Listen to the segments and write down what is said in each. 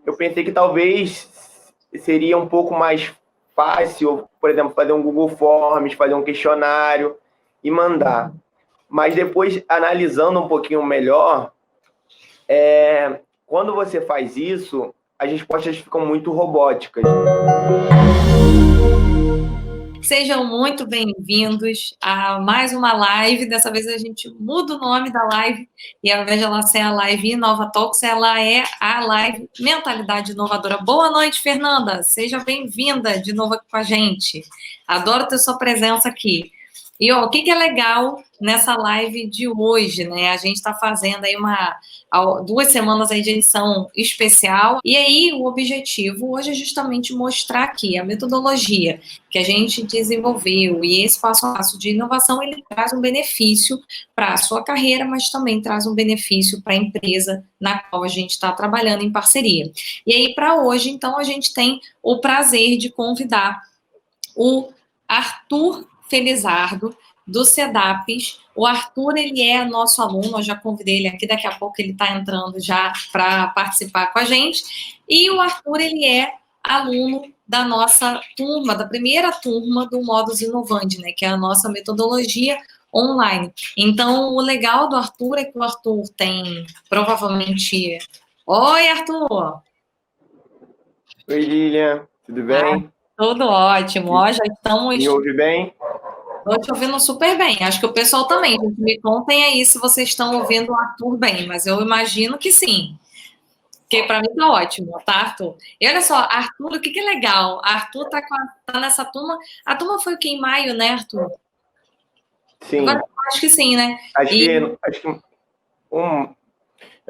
eu pensei que talvez seria um pouco mais fácil, por exemplo, fazer um Google Forms, fazer um questionário e mandar. Mas depois, analisando um pouquinho melhor, quando você faz isso, as respostas ficam muito robóticas. Sejam muito bem-vindos a mais uma live. Dessa vez a gente muda o nome da live e ao invés de ela ser a live Inova Talks, ela é a live Mentalidade Inovadora. Boa noite, Fernanda. Seja bem-vinda de novo aqui com a gente. Adoro ter sua presença aqui. E ó, o que é legal nessa live de hoje, né? A gente está fazendo aí 2 semanas aí de edição especial. E aí o objetivo hoje é justamente mostrar aqui a metodologia que a gente desenvolveu e esse passo a passo de inovação, ele traz um benefício para a sua carreira, mas também traz um benefício para a empresa na qual a gente está trabalhando em parceria. E aí, para hoje, então, a gente tem o prazer de convidar o Arthur Felizardo, do CEDAPES. O Arthur, ele é nosso aluno, eu já convidei ele aqui, daqui a pouco ele está entrando já para participar com a gente. E o Arthur, ele é aluno da nossa turma, da primeira turma do Modus Inovandi, né, que é a nossa metodologia online. Então, o legal do Arthur é que o Arthur tem, provavelmente... Oi, Arthur! Oi, Lilian, tudo bem? Tudo ótimo, ó, já estamos... Me ouve bem? Estou te ouvindo super bem, acho que o pessoal também, gente, me contem aí se vocês estão ouvindo o Arthur bem, mas eu imagino que sim, porque para mim tá ótimo, tá, Arthur? E olha só, Arthur, o que é legal, Arthur tá nessa turma, a turma foi o que, em maio, né, Arthur? Sim. Agora eu acho que sim, né? Acho que eu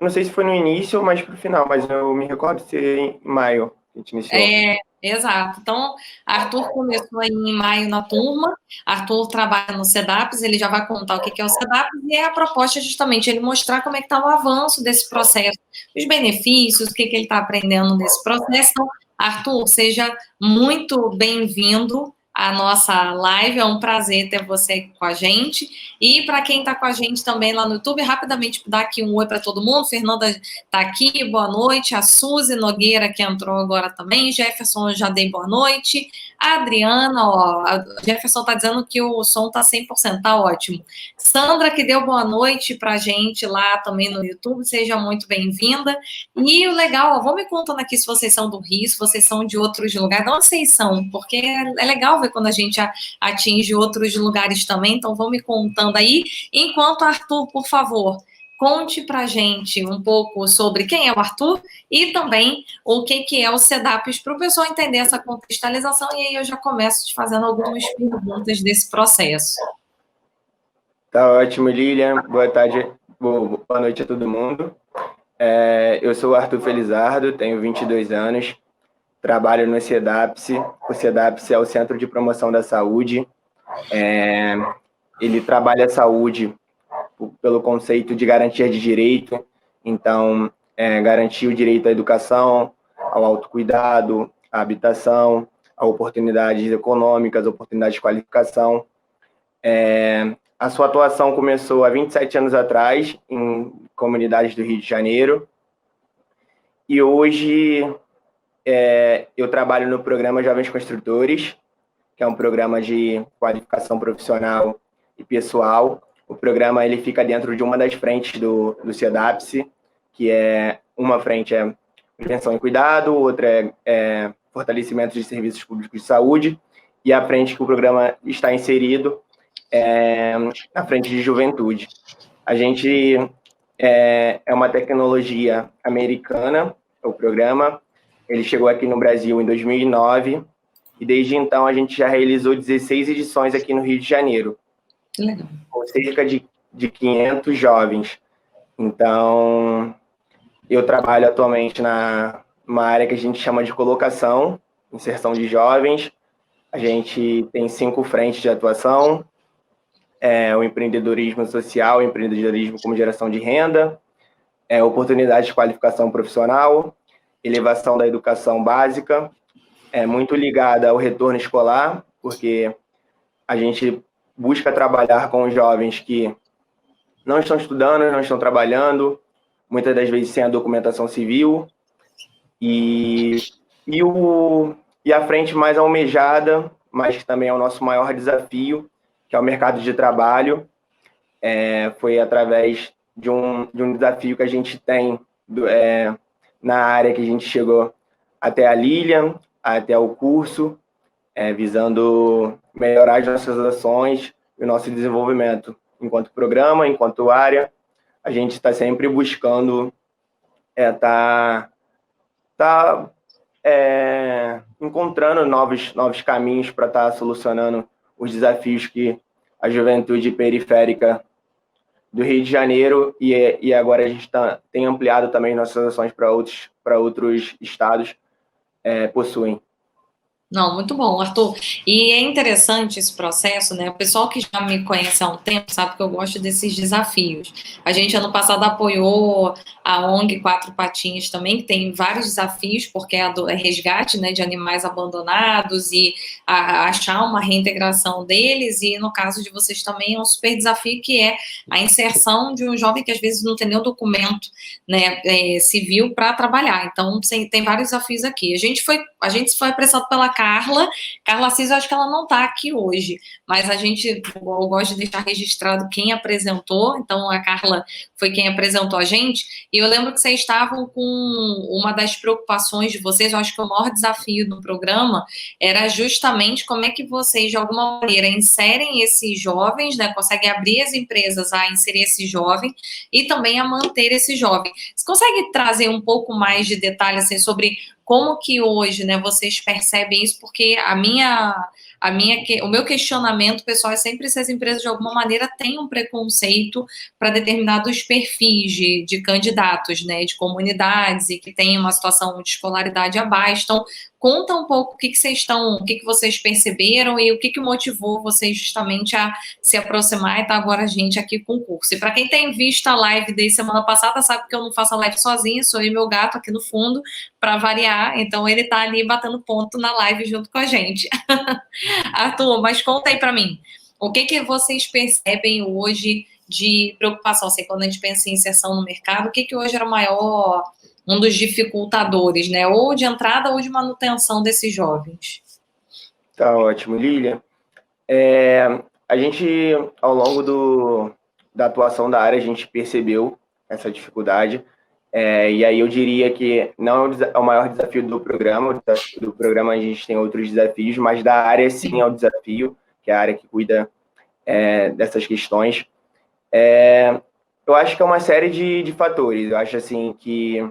não sei se foi no início ou mais pro final, mas eu me recordo de ser em maio que a gente iniciou. Exato. Então, Arthur começou aí em maio na turma, Arthur trabalha no CEDAPES, ele já vai contar o que é o CEDAPES, e a proposta é justamente ele mostrar como é que está o avanço desse processo, os benefícios, o que ele está aprendendo nesse processo. Então, Arthur, seja muito bem-vindo à nossa live, é um prazer ter você com a gente. E para quem está com a gente também lá no YouTube, rapidamente dar aqui um oi para todo mundo. Fernanda está aqui, boa noite. A Suzy Nogueira, que entrou agora também. Jefferson, já dei boa noite. A Adriana, ó, a Jefferson está dizendo que o som está 100%, tá ótimo. Sandra, que deu boa noite para a gente lá também no YouTube, seja muito bem-vinda. E o legal, ó, vão me contando aqui se vocês são do Rio, se vocês são de outros lugares, não sei se são, porque é legal ver quando a gente atinge outros lugares também, então vão me contando aí. Enquanto, Arthur, por favor, conte pra gente um pouco sobre quem é o Arthur e também o que é o CEDAPES, para o pessoal entender essa contextualização, e aí eu já começo te fazendo algumas perguntas desse processo. Tá ótimo, Lilian. Boa tarde, boa noite a todo mundo. Eu sou o Arthur Felizardo, tenho 22 anos, trabalho no CEDAPS. O CEDAPS é o Centro de Promoção da Saúde. Ele trabalha a saúde pelo conceito de garantia de direito, então, garantir o direito à educação, ao autocuidado, à habitação, a oportunidades econômicas, oportunidades de qualificação. A sua atuação começou há 27 anos atrás, em comunidades do Rio de Janeiro, e hoje eu trabalho no programa Jovens Construtores, que é um programa de qualificação profissional e pessoal. O programa ele fica dentro de uma das frentes do CEDAPS, que é uma frente é prevenção e cuidado, outra é fortalecimento de serviços públicos de saúde, e a frente que o programa está inserido é a frente de juventude. A gente é uma tecnologia americana, o programa. Ele chegou aqui no Brasil em 2009, e desde então a gente já realizou 16 edições aqui no Rio de Janeiro. Legal. Com cerca de 500 jovens. Então, eu trabalho atualmente numa área que a gente chama de colocação, inserção de jovens. A gente tem 5 frentes de atuação: o empreendedorismo social, o empreendedorismo como geração de renda, oportunidade de qualificação profissional, elevação da educação básica, muito ligada ao retorno escolar, porque a gente busca trabalhar com os jovens que não estão estudando, não estão trabalhando, muitas das vezes sem a documentação civil. E, e a frente mais almejada, mas que também é o nosso maior desafio, que é o mercado de trabalho, foi através de um desafio que a gente tem na área que a gente chegou até a Lilian, até o curso, visando melhorar as nossas ações e o nosso desenvolvimento enquanto programa, enquanto área. A gente está sempre buscando encontrando novos caminhos para estar solucionando os desafios que a juventude periférica do Rio de Janeiro e agora a gente tem ampliado também nossas ações para outros estados possuem. Não, muito bom, Arthur. E é interessante esse processo, né? O pessoal que já me conhece há um tempo sabe que eu gosto desses desafios. A gente, ano passado, apoiou a ONG Quatro Patinhas também, que tem vários desafios, porque é resgate, né, de animais abandonados e achar uma reintegração deles. E no caso de vocês também é um super desafio, que é a inserção de um jovem que às vezes não tem nenhum documento, né, civil para trabalhar. Então, tem vários desafios aqui. A gente foi apressado pela Carla Assis, eu acho que ela não está aqui hoje, mas eu gosto de deixar registrado quem apresentou, então a Carla foi quem apresentou a gente, e eu lembro que vocês estavam com uma das preocupações de vocês, eu acho que o maior desafio do programa era justamente como é que vocês, de alguma maneira, inserem esses jovens, né, conseguem abrir as empresas a inserir esse jovem e também a manter esse jovem. Você consegue trazer um pouco mais de detalhes assim, sobre como que hoje, né, vocês percebem isso? Porque o meu questionamento, pessoal, é sempre se as empresas, de alguma maneira, têm um preconceito para determinados perfis de candidatos, né, de comunidades, e que têm uma situação de escolaridade abaixo. Então, conta um pouco o que vocês perceberam e o que motivou vocês justamente a se aproximar e estar agora a gente aqui com o curso. E para quem tem visto a live desde semana passada, sabe que eu não faço a live sozinha, sou eu e meu gato aqui no fundo, para variar, então ele está ali batendo ponto na live junto com a gente. Arthur, mas conta aí para mim, o que vocês percebem hoje de preocupação, assim, quando a gente pensa em inserção no mercado, o que hoje era um dos dificultadores, né, ou de entrada ou de manutenção desses jovens? Tá ótimo, Lilian. A gente, ao longo da atuação da área, a gente percebeu essa dificuldade. E aí eu diria que não é o maior desafio do programa. Do programa a gente tem outros desafios, mas da área sim é o desafio, que é a área que cuida dessas questões. Eu acho que é uma série de fatores. Eu acho assim que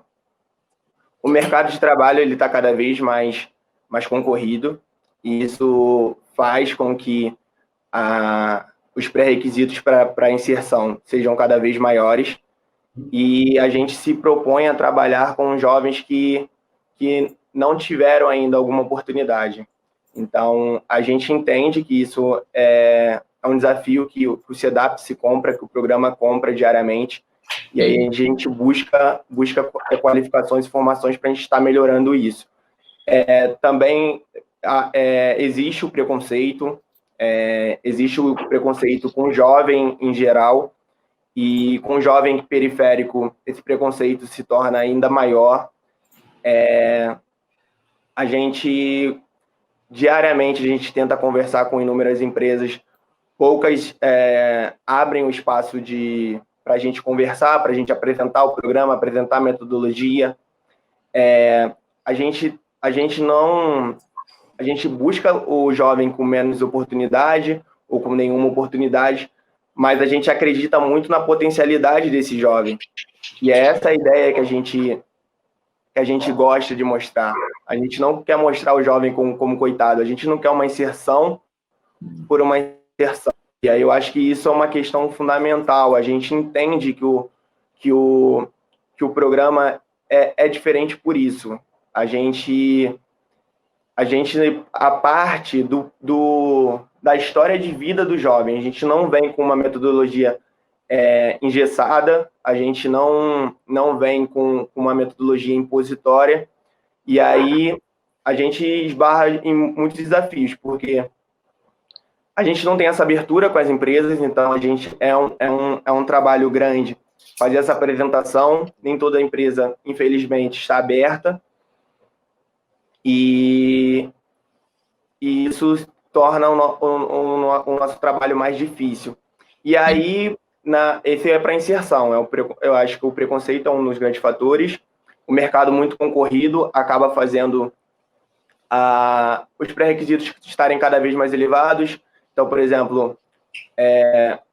o mercado de trabalho ele está cada vez mais concorrido, e isso faz com que os pré-requisitos para inserção sejam cada vez maiores, e a gente se propõe a trabalhar com jovens que não tiveram ainda alguma oportunidade. Então, a gente entende que isso é um desafio que o SEDAP se compra, que o programa compra diariamente, e aí a gente busca qualificações e formações para a gente estar melhorando isso. Também existe o preconceito com o jovem em geral, e com o jovem periférico esse preconceito se torna ainda maior. Diariamente a gente tenta conversar com inúmeras empresas, poucas abrem o espaço para a gente conversar, para a gente apresentar o programa, apresentar a metodologia. A gente busca o jovem com menos oportunidade ou com nenhuma oportunidade, mas a gente acredita muito na potencialidade desse jovem. E é essa a ideia que a gente gosta de mostrar. A gente não quer mostrar o jovem como coitado, a gente não quer uma inserção por uma inserção. E aí eu acho que isso é uma questão fundamental. A gente entende que o programa é diferente por isso. A parte da história de vida do jovem, a gente não vem com uma metodologia engessada, a gente não vem com uma metodologia impositória, e aí a gente esbarra em muitos desafios, porque a gente não tem essa abertura com as empresas, então a gente é um trabalho grande fazer essa apresentação, nem toda empresa, infelizmente, está aberta, e, e isso torna o nosso trabalho mais difícil. E aí, esse é para inserção. Eu acho que o preconceito é um dos grandes fatores. O mercado muito concorrido acaba fazendo os pré-requisitos estarem cada vez mais elevados. Então, por exemplo,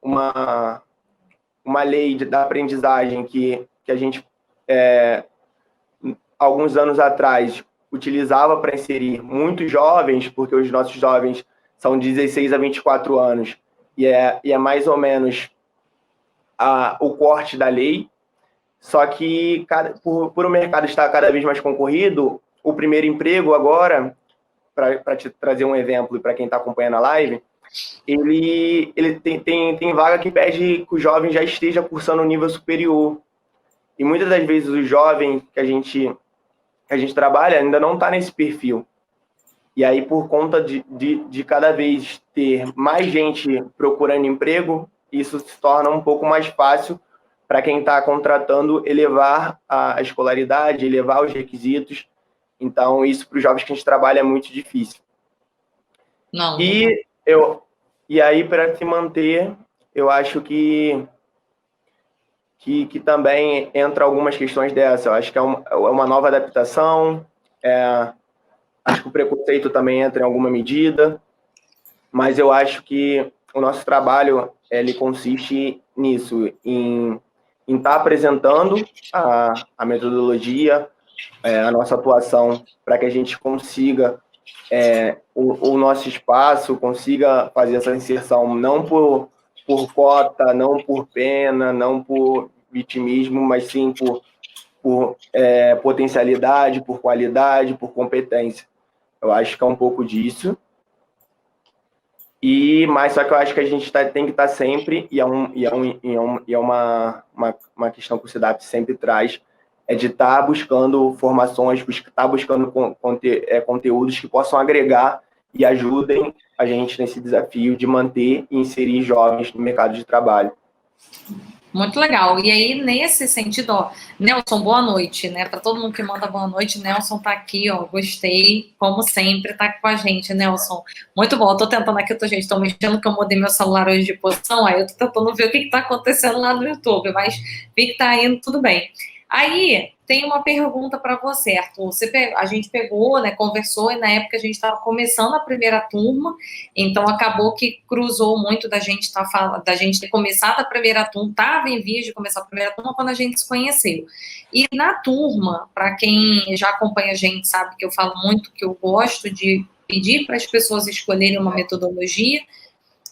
uma lei da aprendizagem que a gente, alguns anos atrás, utilizava para inserir muitos jovens, porque os nossos jovens são de 16 a 24 anos, e é mais ou menos o corte da lei. Só que, por o mercado estar cada vez mais concorrido, o primeiro emprego agora, para te trazer um exemplo e para quem está acompanhando a live, ele tem vaga que pede que o jovem já esteja cursando um nível superior. E muitas das vezes o jovem que a gente trabalha ainda não está nesse perfil. E aí, por conta de cada vez ter mais gente procurando emprego, isso se torna um pouco mais fácil para quem está contratando elevar a escolaridade, elevar os requisitos. Então, isso para os jovens que a gente trabalha é muito difícil. Não. E aí, para se manter, eu acho que também entra algumas questões dessa. Eu acho que é uma nova adaptação, acho que o preconceito também entra em alguma medida, mas eu acho que o nosso trabalho ele consiste nisso, em estar apresentando a metodologia, a nossa atuação, para que a gente consiga o nosso espaço, consiga fazer essa inserção não por cota, não por pena, não por vitimismo, mas sim por potencialidade, por qualidade, por competência. Eu acho que é um pouco disso. Mas só que eu acho que a gente tem que estar sempre, e é uma questão que o SIDAP sempre traz, é de estar buscando formações, estar buscando conteúdos que possam agregar e ajudem a gente nesse desafio de manter e inserir jovens no mercado de trabalho. Muito legal. E aí, nesse sentido, ó, Nelson, boa noite, né? Para todo mundo que manda boa noite, Nelson tá aqui, ó, gostei, como sempre, tá aqui com a gente, Nelson. Muito bom, eu tô tentando aqui, gente, tô mexendo que eu mudei meu celular hoje de posição, aí eu tô tentando ver o que tá acontecendo lá no YouTube, mas vi que tá indo tudo bem. Aí, tem uma pergunta para você, Arthur. A gente pegou, né, conversou, e na época a gente estava começando a primeira turma, então acabou que cruzou muito da gente da gente ter começado a primeira turma, estava em vias de começar a primeira turma quando a gente se conheceu. E na turma, para quem já acompanha a gente sabe que eu falo muito que eu gosto de pedir para as pessoas escolherem uma metodologia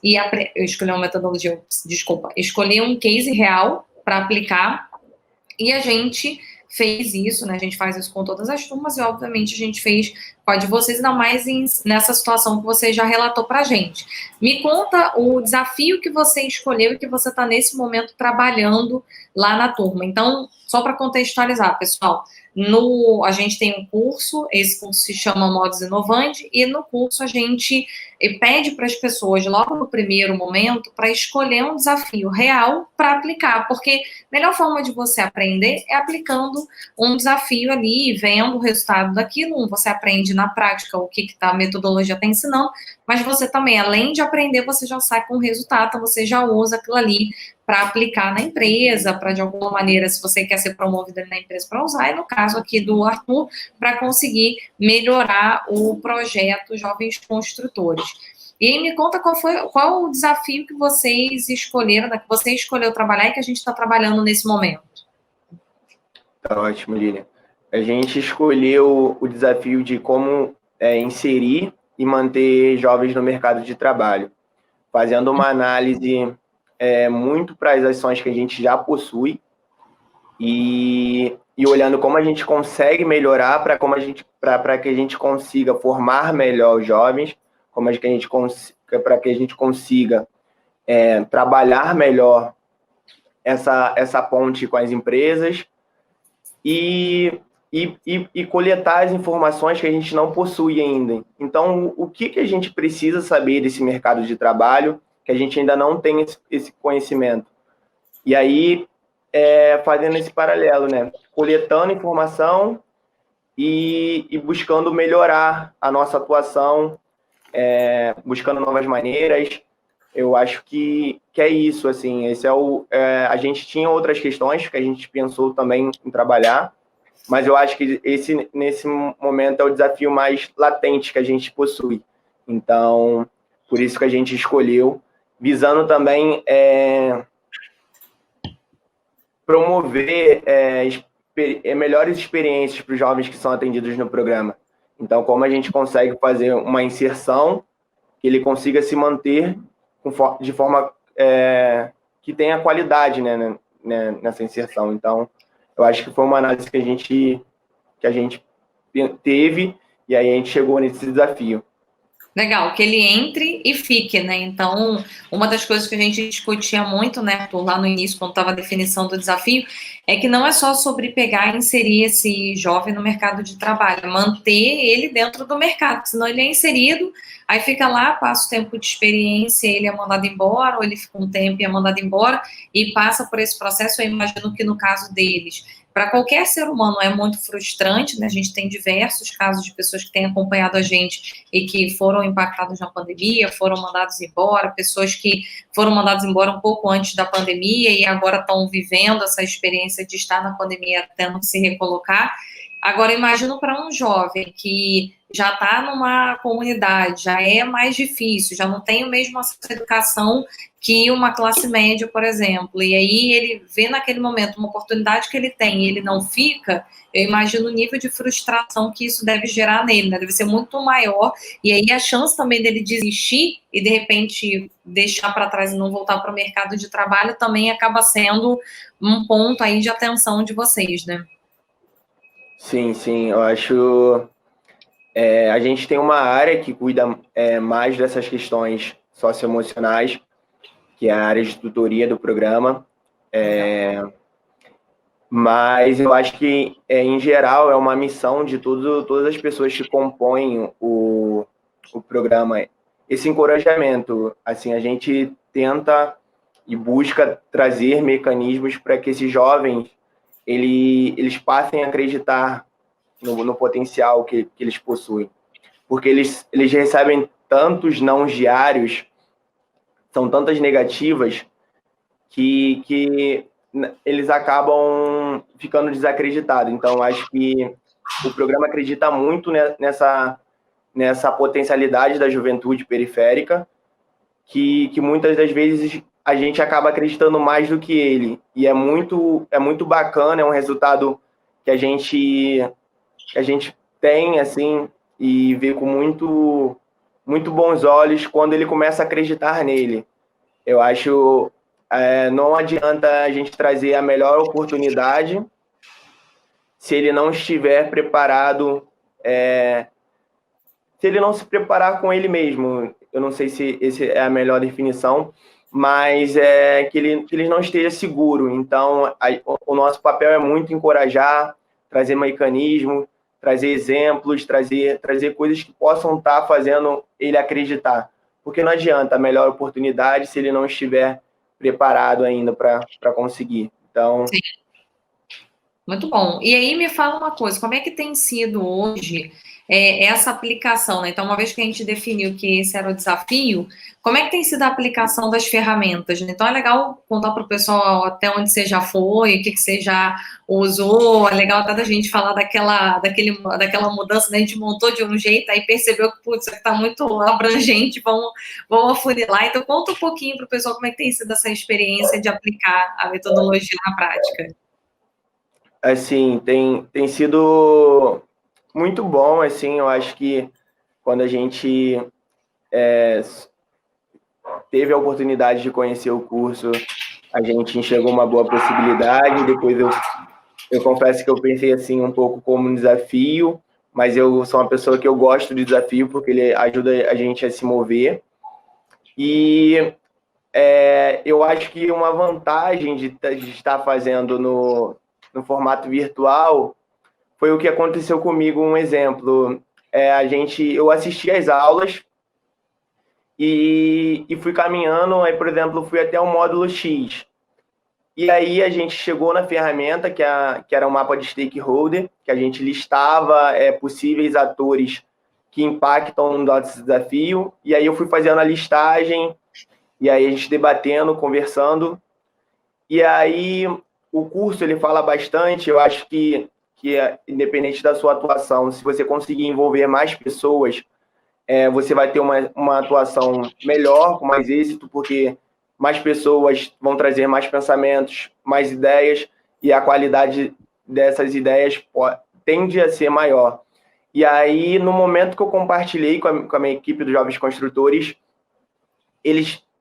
e escolher uma metodologia, desculpa, escolher um case real para aplicar. E a gente fez isso, né? A gente faz isso com todas as turmas e, obviamente, a gente fez com a de vocês, ainda mais nessa situação que você já relatou pra gente. Me conta o desafio que você escolheu e que você está nesse momento trabalhando lá na turma. Então, só para contextualizar, pessoal, a gente tem um curso, esse curso se chama Modos Inovante, e no curso a gente pede para as pessoas, logo no primeiro momento, para escolher um desafio real para aplicar, porque a melhor forma de você aprender é aplicando um desafio ali, vendo o resultado daquilo. Você aprende na prática o que a metodologia está ensinando, mas você também, além de aprender, você já sai com o resultado, então você já usa aquilo ali para aplicar na empresa, para de alguma maneira, se você quer ser promovido na empresa, para usar, e no caso aqui do Arthur, para conseguir melhorar o projeto Jovens Construtores. E aí me conta qual o desafio que vocês escolheram, que você escolheu trabalhar e que a gente está trabalhando nesse momento. Tá ótimo, Lilian. A gente escolheu o desafio de como inserir e manter jovens no mercado de trabalho, fazendo uma análise muito para as ações que a gente já possui e olhando como a gente consegue melhorar para que a gente consiga formar melhor os jovens, para que a gente consiga trabalhar melhor essa ponte com as empresas e coletar as informações que a gente não possui ainda. Então, o que a gente precisa saber desse mercado de trabalho que a gente ainda não tem esse conhecimento? E aí, fazendo esse paralelo, né? Coletando informação e buscando melhorar a nossa atuação, buscando novas maneiras. Eu acho que é isso, assim, esse a gente tinha outras questões que a gente pensou também em trabalhar, mas eu acho que nesse momento é o desafio mais latente que a gente possui. Então, por isso que a gente escolheu, visando também promover melhores experiências para os jovens que são atendidos no programa. Então, como a gente consegue fazer uma inserção que ele consiga se manter de forma que tenha qualidade, né, nessa inserção. Então, eu acho que foi uma análise que a gente teve e aí a gente chegou nesse desafio. Legal, que ele entre e fique, né? Então, uma das coisas que a gente discutia muito, né, Arthur, lá no início, quando estava a definição do desafio, é que não é só sobre pegar e inserir esse jovem no mercado de trabalho, é manter ele dentro do mercado, senão ele é inserido, aí fica lá, passa o tempo de experiência, ele é mandado embora, ou ele fica um tempo e é mandado embora, e passa por esse processo. Eu imagino que no caso deles, para qualquer ser humano é muito frustrante, né? A gente tem diversos casos de pessoas que têm acompanhado a gente e que foram impactados na pandemia, foram mandados embora, pessoas que foram mandadas embora um pouco antes da pandemia e agora estão vivendo essa experiência de estar na pandemia tendo que se recolocar. Agora, imagino para um jovem que já está numa comunidade, já é mais difícil, já não tem o mesmo acesso à educação que uma classe média, por exemplo, e aí ele vê naquele momento uma oportunidade que ele tem e ele não fica, eu imagino o nível de frustração que isso deve gerar nele, né? Deve ser muito maior, e aí a chance também dele desistir e de repente deixar para trás e não voltar para o mercado de trabalho também acaba sendo um ponto aí de atenção de vocês, né? Sim, sim, eu acho. A gente tem uma área que cuida mais dessas questões socioemocionais, que é a área de tutoria do programa. Mas eu acho que, em geral, é uma missão de todas as pessoas que compõem o programa. Esse encorajamento, assim, a gente tenta e busca trazer mecanismos para que esses jovens eles passem a acreditar no potencial que eles possuem. Porque eles recebem tantos não diários, são tantas negativas, que eles acabam ficando desacreditados. Então, acho que o programa acredita muito nessa potencialidade da juventude periférica, que muitas das vezes a gente acaba acreditando mais do que ele. E é muito bacana, é um resultado que a gente tem, assim, e vê com muito bons olhos quando ele começa a acreditar nele. Eu acho não adianta a gente trazer a melhor oportunidade se ele não estiver preparado, se ele não se preparar com ele mesmo. Eu não sei se essa é a melhor definição, mas que ele não esteja seguro. Então, o nosso papel é muito encorajar, trazer mecanismos, trazer exemplos, trazer coisas que possam estar fazendo ele acreditar. Porque não adianta a melhor oportunidade se ele não estiver preparado ainda para conseguir. Então, sim. Muito bom. E aí me fala uma coisa, como é que tem sido hoje essa aplicação, né? Então, uma vez que a gente definiu que esse era o desafio, como é que tem sido a aplicação das ferramentas, né? Então, é legal contar para o pessoal até onde você já foi, o que você já usou, é legal até da gente falar daquela mudança, né? A gente montou de um jeito, aí percebeu que, putz, está muito abrangente, vamos afunilar. Então, conta um pouquinho para o pessoal como é que tem sido essa experiência de aplicar a metodologia na prática. Assim, tem sido muito bom, assim, eu acho que quando a gente teve a oportunidade de conhecer o curso, a gente enxergou uma boa possibilidade. Depois eu confesso que eu pensei assim um pouco como um desafio, mas eu sou uma pessoa que eu gosto de desafio porque ele ajuda a gente a se mover. E eu acho que uma vantagem de estar fazendo no formato virtual foi o que aconteceu comigo. Um exemplo, eu assisti às aulas e fui caminhando, aí, por exemplo, fui até o módulo X. E aí a gente chegou na ferramenta que era o mapa de stakeholder, que a gente listava possíveis atores que impactam no nosso desafio. E aí eu fui fazendo a listagem, e aí a gente debatendo, conversando. E aí o curso ele fala bastante, eu acho que independente da sua atuação, se você conseguir envolver mais pessoas, você vai ter uma atuação melhor, com mais êxito, porque mais pessoas vão trazer mais pensamentos, mais ideias, e a qualidade dessas ideias tende a ser maior. E aí, no momento que eu compartilhei com a minha equipe dos Jovens Construtores,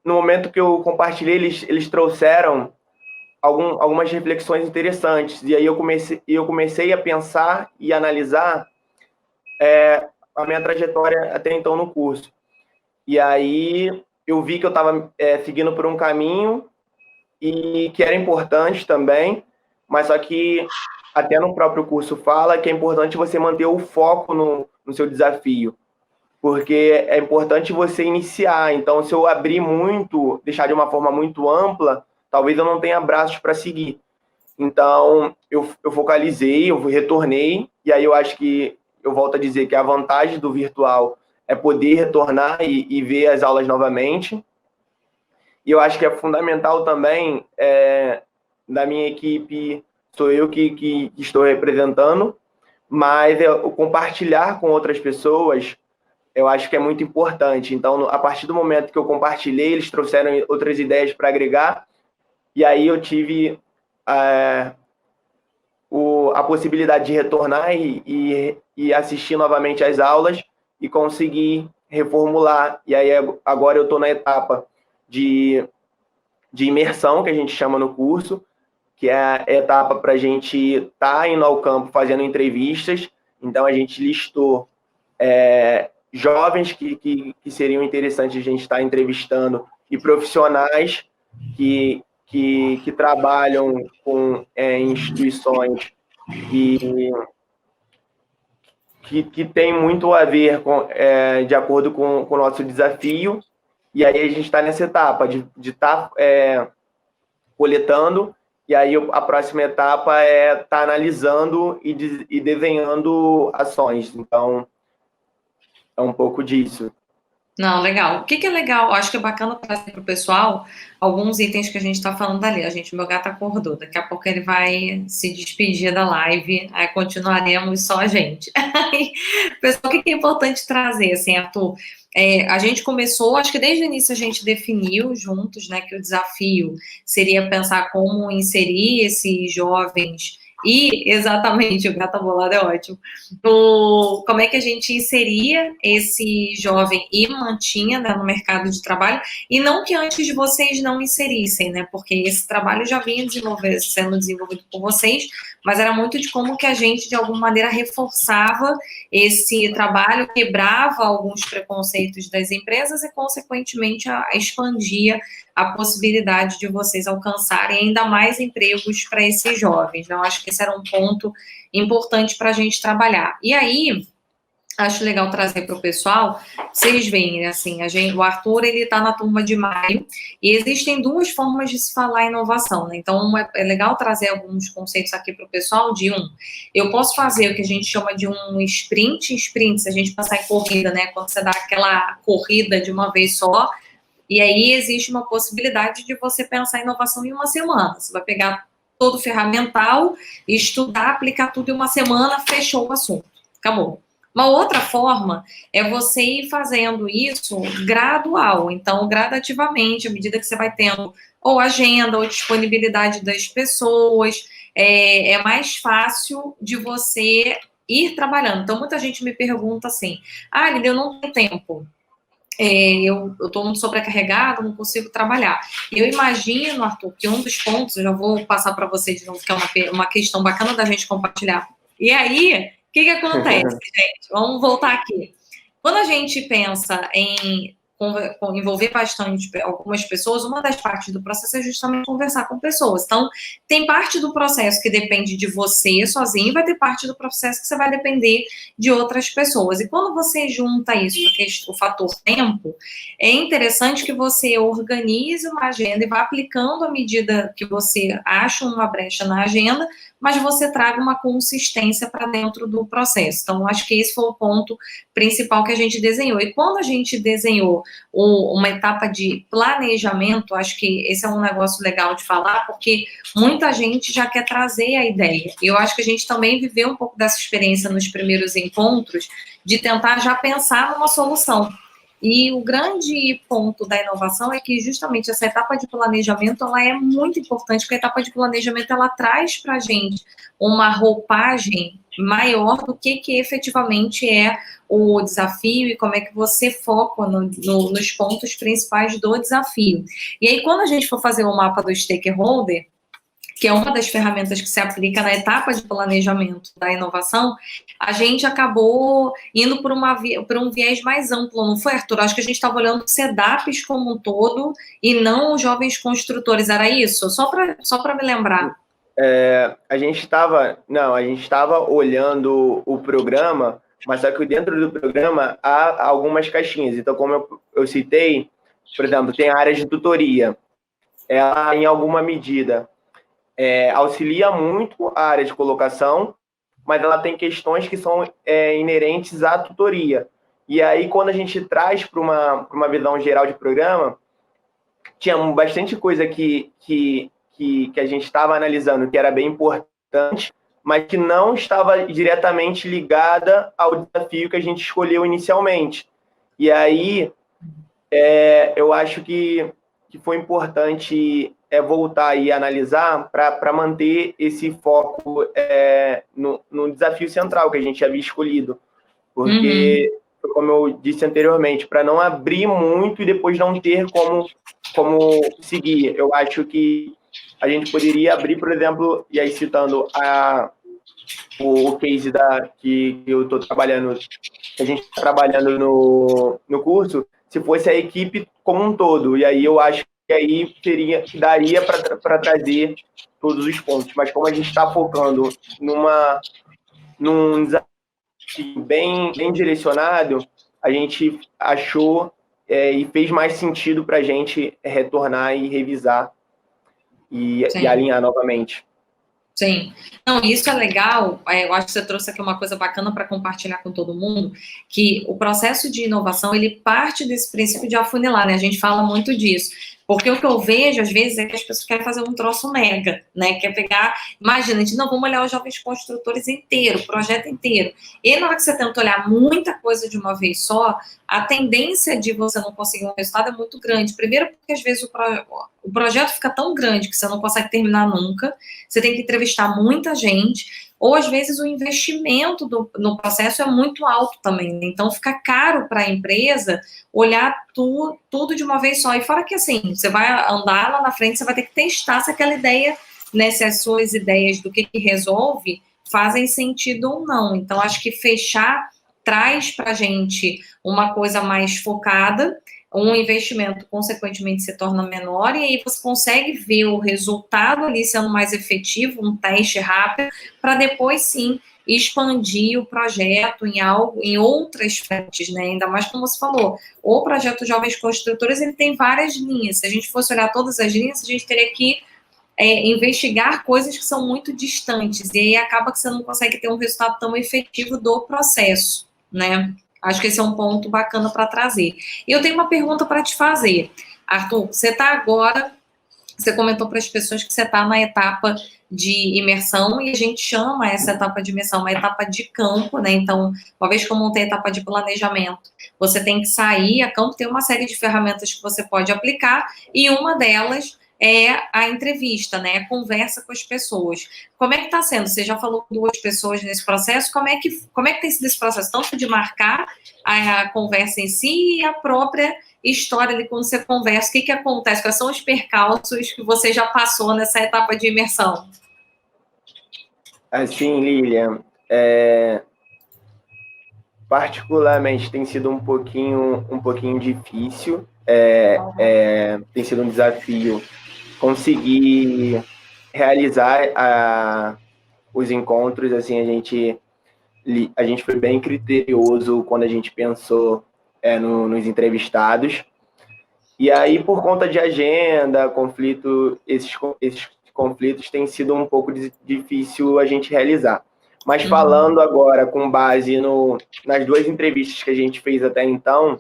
no momento que eu compartilhei, eles trouxeram algumas reflexões interessantes. E aí eu comecei a pensar e analisar a minha trajetória até então no curso. E aí eu vi que eu estava seguindo por um caminho e que era importante também, mas só que até no próprio curso fala que é importante você manter o foco no seu desafio, porque é importante você iniciar. Então, se eu abrir muito, deixar de uma forma muito ampla, talvez eu não tenha braços para seguir. Então, eu focalizei, eu retornei, e aí eu acho que, eu volto a dizer que a vantagem do virtual é poder retornar e ver as aulas novamente. E eu acho que é fundamental também, da minha equipe, sou eu que estou representando, mas o compartilhar com outras pessoas, eu acho que é muito importante. Então, a partir do momento que eu compartilhei, eles trouxeram outras ideias para agregar, e aí eu tive a possibilidade de retornar e assistir novamente às aulas e conseguir reformular. E aí agora eu estou na etapa de imersão, que a gente chama no curso, que é a etapa para a gente estar indo ao campo fazendo entrevistas. Então, a gente listou jovens que seriam interessantes a gente estar entrevistando e profissionais que trabalham em instituições que tem muito a ver de acordo com o nosso desafio. E aí a gente está nessa etapa de estar coletando, e aí a próxima etapa é estar analisando e desenhando ações. Então, é um pouco disso. Não, legal. O que é legal? Acho que é bacana trazer para o pessoal alguns itens que a gente está falando ali. Meu gato acordou, daqui a pouco ele vai se despedir da live, aí continuaremos só a gente. Pessoal, o que é importante trazer, assim, Arthur? A gente começou, acho que desde o início a gente definiu juntos, né, que o desafio seria pensar como inserir esses jovens. E, exatamente, o gato bolado é ótimo. Como é que a gente inseria esse jovem e mantinha, né, no mercado de trabalho, e não que antes de vocês não inserissem, né, porque esse trabalho já vinha sendo desenvolvido por vocês, mas era muito de como que a gente, de alguma maneira, reforçava esse trabalho, quebrava alguns preconceitos das empresas e, consequentemente, expandia a possibilidade de vocês alcançarem ainda mais empregos para esses jovens. Então, acho que esse era um ponto importante para a gente trabalhar. E aí, acho legal trazer para o pessoal, vocês veem, assim, o Arthur, ele está na turma de maio, e existem duas formas de se falar inovação, né? Então, é legal trazer alguns conceitos aqui para o pessoal, eu posso fazer o que a gente chama de um sprint, se a gente pensar em corrida, né? Quando você dá aquela corrida de uma vez só, e aí existe uma possibilidade de você pensar em inovação em uma semana. Você vai pegar todo o ferramental, estudar, aplicar tudo em uma semana, fechou o assunto, acabou. Uma outra forma é você ir fazendo isso gradual, então, gradativamente, à medida que você vai tendo ou agenda ou disponibilidade das pessoas, é mais fácil de você ir trabalhando. Então, muita gente me pergunta assim, Lívia, eu não tenho tempo. Eu estou muito sobrecarregada, não consigo trabalhar. Eu imagino, Arthur, que um dos pontos, eu já vou passar para você de novo, que é uma questão bacana da gente compartilhar. E aí, o que acontece, gente? Vamos voltar aqui. Quando a gente pensa em envolver bastante algumas pessoas, uma das partes do processo é justamente conversar com pessoas. Então, tem parte do processo que depende de você sozinho, vai ter parte do processo que você vai depender de outras pessoas. E quando você junta isso, o fator tempo, é interessante que você organize uma agenda e vá aplicando à medida que você acha uma brecha na agenda, mas você traga uma consistência para dentro do processo. Então, acho que esse foi o ponto principal que a gente desenhou. E quando a gente desenhou uma etapa de planejamento, acho que esse é um negócio legal de falar, porque muita gente já quer trazer a ideia. E eu acho que a gente também viveu um pouco dessa experiência nos primeiros encontros, de tentar já pensar numa solução. E o grande ponto da inovação é que justamente essa etapa de planejamento ela é muito importante, porque a etapa de planejamento ela traz para a gente uma roupagem maior do que efetivamente é o desafio e como é que você foca nos pontos principais do desafio. E aí, quando a gente for fazer o mapa do stakeholder, que é uma das ferramentas que se aplica na etapa de planejamento da inovação, a gente acabou indo por um viés mais amplo, não foi, Arthur? Acho que a gente estava olhando SEDAPs como um todo e não os jovens construtores, era isso? Só para me lembrar. A gente estava olhando o programa, mas só que dentro do programa há algumas caixinhas. Então, como eu citei, por exemplo, tem a área de tutoria. Ela, em alguma medida, auxilia muito a área de colocação, mas ela tem questões que são inerentes à tutoria. E aí, quando a gente traz para uma visão geral de programa, tinha bastante coisa que a gente estava analisando que era bem importante, mas que não estava diretamente ligada ao desafio que a gente escolheu inicialmente. E aí, eu acho que foi importante voltar e analisar para manter esse foco no desafio central que a gente havia escolhido. Porque, como eu disse anteriormente, para não abrir muito e depois não ter como seguir. Eu acho que a gente poderia abrir, por exemplo, e aí citando o case que eu estou trabalhando, que a gente está trabalhando no curso, se fosse a equipe como um todo. E aí eu acho que aí daria para trazer todos os pontos. Mas como a gente está focando num desafio bem direcionado, a gente achou e fez mais sentido para a gente retornar e revisar e alinhar novamente. Sim. Não, isso é legal. Eu acho que você trouxe aqui uma coisa bacana para compartilhar com todo mundo, que o processo de inovação, ele parte desse princípio de afunilar, né? A gente fala muito disso. Porque o que eu vejo, às vezes, é que as pessoas querem fazer um troço mega, né? Quer pegar, imagina, a gente não, vamos olhar os jovens construtores inteiro, o projeto inteiro. E na hora que você tenta olhar muita coisa de uma vez só, a tendência de você não conseguir um resultado é muito grande. Primeiro, porque às vezes o projeto fica tão grande que você não consegue terminar nunca, você tem que entrevistar muita gente, ou às vezes o investimento no processo é muito alto também, né? Então fica caro para a empresa olhar tudo de uma vez só. E fora que assim, você vai andar lá na frente, você vai ter que testar se aquela ideia, né, se as suas ideias do que resolve fazem sentido ou não. Então acho que fechar traz para a gente uma coisa mais focada, um investimento, consequentemente, se torna menor, e aí você consegue ver o resultado ali sendo mais efetivo, um teste rápido, para depois, sim, expandir o projeto em outras frentes, né? Ainda mais como você falou, o projeto Jovens Construtores, ele tem várias linhas. Se a gente fosse olhar todas as linhas, a gente teria que investigar coisas que são muito distantes, e aí acaba que você não consegue ter um resultado tão efetivo do processo, né? Acho que esse é um ponto bacana para trazer. E eu tenho uma pergunta para te fazer. Arthur, você comentou para as pessoas que você está na etapa de imersão, e a gente chama essa etapa de imersão uma etapa de campo, né? Então, uma vez que eu montei a etapa de planejamento, você tem que sair a campo, tem uma série de ferramentas que você pode aplicar, e uma delas é a entrevista, né? A conversa com as pessoas. Como é que está sendo? Você já falou com 2 pessoas nesse processo, como é que tem sido esse processo? Tanto de marcar a conversa em si e a própria história de quando você conversa, o que acontece? Quais são os percalços que você já passou nessa etapa de imersão? Assim, Lilian, Particularmente tem sido um pouquinho difícil, tem sido um desafio conseguir realizar os encontros. Assim, a gente foi bem criterioso quando a gente pensou nos entrevistados. E aí, por conta de agenda, esses conflitos têm sido um pouco difícil a gente realizar. Mas falando agora com base nas 2 entrevistas que a gente fez até então,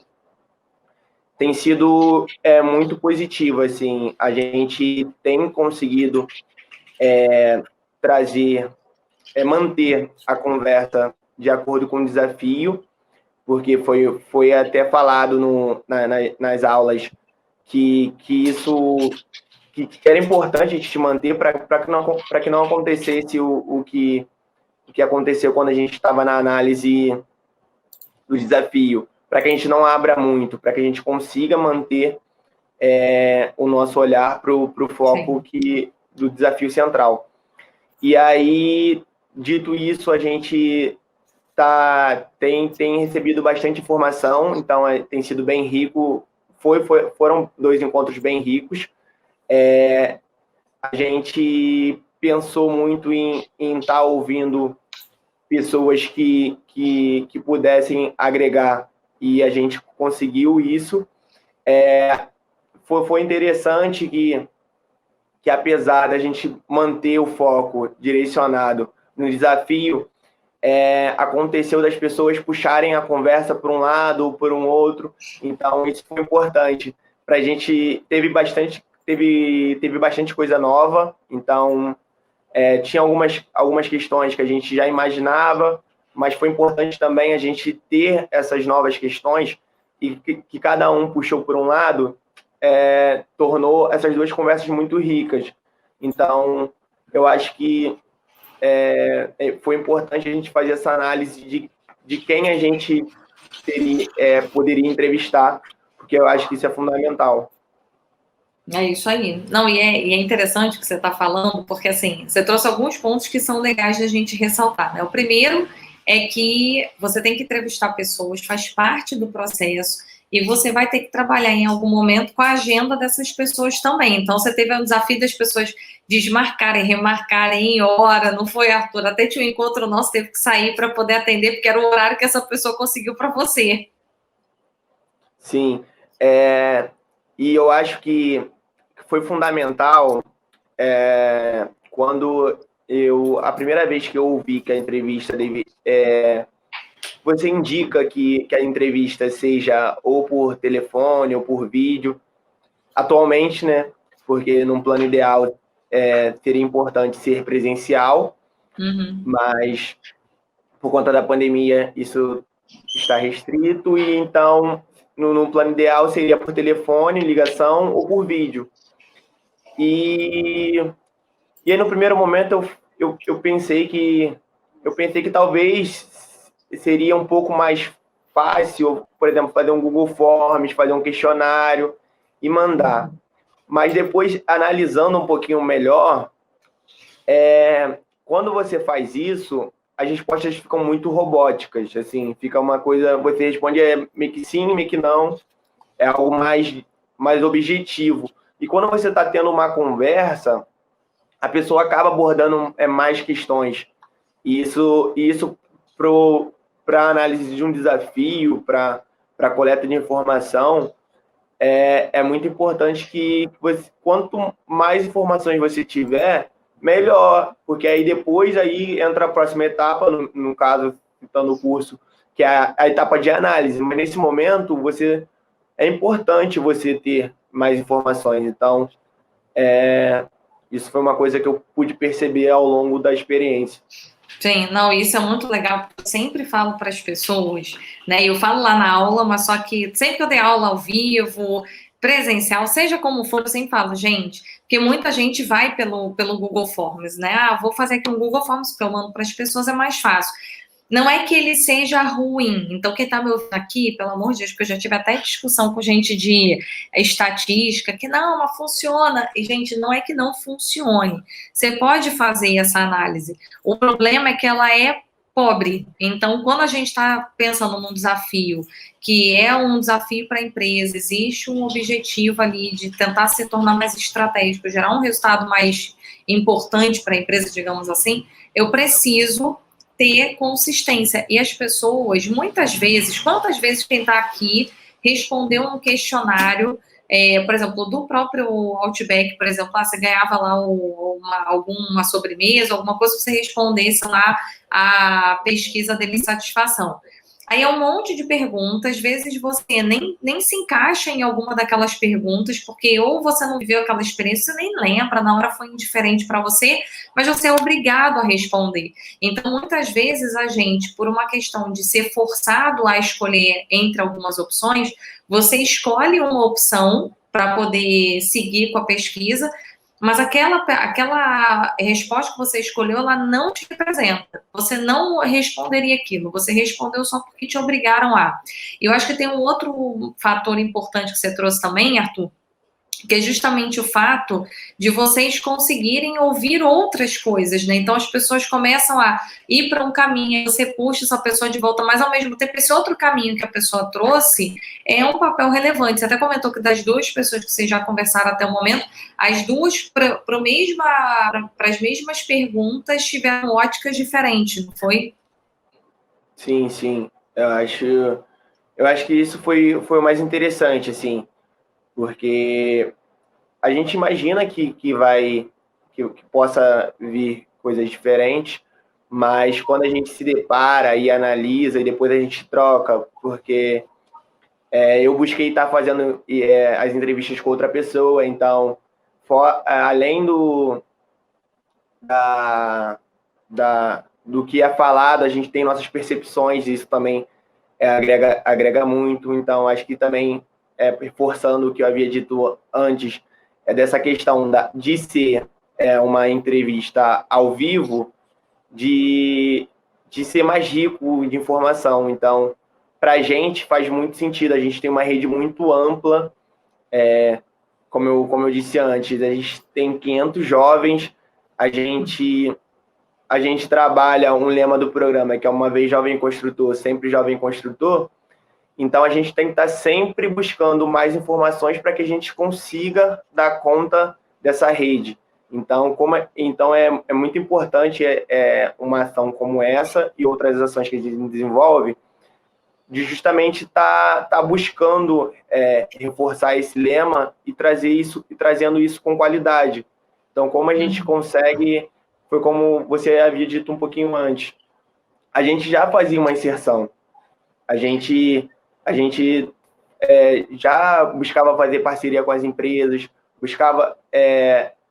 tem sido muito positivo. Assim, a gente tem conseguido manter a conversa de acordo com o desafio, porque foi até falado nas aulas que isso que era importante a gente manter para que não acontecesse o que aconteceu quando a gente estava na análise do desafio, para que a gente não abra muito, para que a gente consiga manter o nosso olhar para o foco do desafio central. E aí, dito isso, a gente tem recebido bastante informação, então tem sido bem rico. Foram 2 encontros bem ricos. A gente pensou muito em estar ouvindo pessoas que pudessem agregar, e a gente conseguiu isso. Foi interessante que apesar da gente manter o foco direcionado no desafio, aconteceu das pessoas puxarem a conversa por um lado ou por um outro. Então, isso foi importante. Para a gente, teve bastante coisa nova. Então, tinha algumas questões que a gente já imaginava, mas foi importante também a gente ter essas novas questões, e que cada um puxou por um lado, tornou essas 2 conversas muito ricas. Então, eu acho que foi importante a gente fazer essa análise de quem a gente poderia entrevistar, porque eu acho que isso é fundamental. É isso aí. Não, e é interessante o que você está falando, porque assim, você trouxe alguns pontos que são legais da gente ressaltar, né? O primeiro é que você tem que entrevistar pessoas, faz parte do processo, e você vai ter que trabalhar em algum momento com a agenda dessas pessoas também. Então, você teve o desafio das pessoas desmarcarem, remarcarem em hora, não foi, Arthur? Até tinha um encontro nosso, teve que sair para poder atender, porque era o horário que essa pessoa conseguiu para você. Sim, e eu acho que foi fundamental quando a primeira vez que eu ouvi que a entrevista você indica que a entrevista seja ou por telefone ou por vídeo. Atualmente, né, porque num plano ideal seria importante ser presencial, mas por conta da pandemia isso está restrito, e então no plano ideal seria por telefone, ligação ou por vídeo. E aí, no primeiro momento, eu pensei que talvez seria um pouco mais fácil, por exemplo, fazer um Google Forms, fazer um questionário e mandar. Mas depois, analisando um pouquinho melhor, quando você faz isso, as respostas ficam muito robóticas. Assim, fica uma coisa, você responde meio que sim, meio que não, é algo mais objetivo. E quando você está tendo uma conversa, a pessoa acaba abordando mais questões. E isso para análise de um desafio, para coleta de informação, é muito importante que quanto mais informações você tiver, melhor, porque aí depois aí entra a próxima etapa, no caso, citando o curso, que é a etapa de análise. Mas nesse momento, é importante você ter mais informações. Então, isso foi uma coisa que eu pude perceber ao longo da experiência. Sim, não, isso é muito legal, porque eu sempre falo para as pessoas, né? Eu falo lá na aula, mas só que sempre que eu dei aula ao vivo, presencial, seja como for, eu sempre falo, gente, porque muita gente vai pelo Google Forms, né? Ah, vou fazer aqui um Google Forms, porque eu mando para as pessoas, é mais fácil. Não é que ele seja ruim. Então, quem está me ouvindo aqui, pelo amor de Deus, porque eu já tive até discussão com gente de estatística, que não, mas funciona. E, gente, não é que não funcione. Você pode fazer essa análise. O problema é que ela é pobre. Então, quando a gente está pensando num desafio, que é um desafio para a empresa, existe um objetivo ali de tentar se tornar mais estratégico, gerar um resultado mais importante para a empresa, digamos assim, eu preciso ter consistência. E as pessoas, muitas vezes, quantas vezes quem está aqui respondeu um questionário, por exemplo, do próprio Outback, por exemplo, você ganhava lá alguma sobremesa, alguma coisa, você respondesse lá a pesquisa de satisfação. Aí é um monte de perguntas, às vezes você nem se encaixa em alguma daquelas perguntas, porque ou você não viveu aquela experiência, você nem lembra, na hora foi indiferente para você, mas você é obrigado a responder. Então, muitas vezes a gente, por uma questão de ser forçado a escolher entre algumas opções, você escolhe uma opção para poder seguir com a pesquisa, mas aquela resposta que você escolheu, ela não te representa. Você não responderia aquilo. Você respondeu só porque te obrigaram a. E eu acho que tem um outro fator importante que você trouxe também, Arthur, que é justamente o fato de vocês conseguirem ouvir outras coisas, né? Então, as pessoas começam a ir para um caminho, você puxa essa pessoa de volta, mas, ao mesmo tempo, esse outro caminho que a pessoa trouxe é um papel relevante. Você até comentou que das duas pessoas que vocês já conversaram até o momento, as duas, para as mesmas perguntas, tiveram óticas diferentes, não foi? Sim, sim. Eu acho que isso foi o mais interessante, assim, porque a gente imagina que possa vir coisas diferentes, mas quando a gente se depara e analisa e depois a gente troca, porque eu busquei estar fazendo as entrevistas com outra pessoa, então além da, do que é falado, a gente tem nossas percepções, e isso também agrega muito. Então, acho que também, reforçando o que eu havia dito antes, dessa questão de ser uma entrevista ao vivo, de ser mais rico de informação. Então, para a gente faz muito sentido, a gente tem uma rede muito ampla, como eu disse antes, a gente tem 500 jovens, a gente trabalha um lema do programa, que é uma vez jovem construtor, sempre jovem construtor. Então, a gente tem que estar sempre buscando mais informações para que a gente consiga dar conta dessa rede. Então é muito importante uma ação como essa e outras ações que a gente desenvolve, de justamente tá buscando reforçar esse lema e trazendo isso com qualidade. Então, como a gente consegue, foi como você havia dito um pouquinho antes, a gente já fazia uma inserção, a gente já buscava fazer parceria com as empresas, buscava,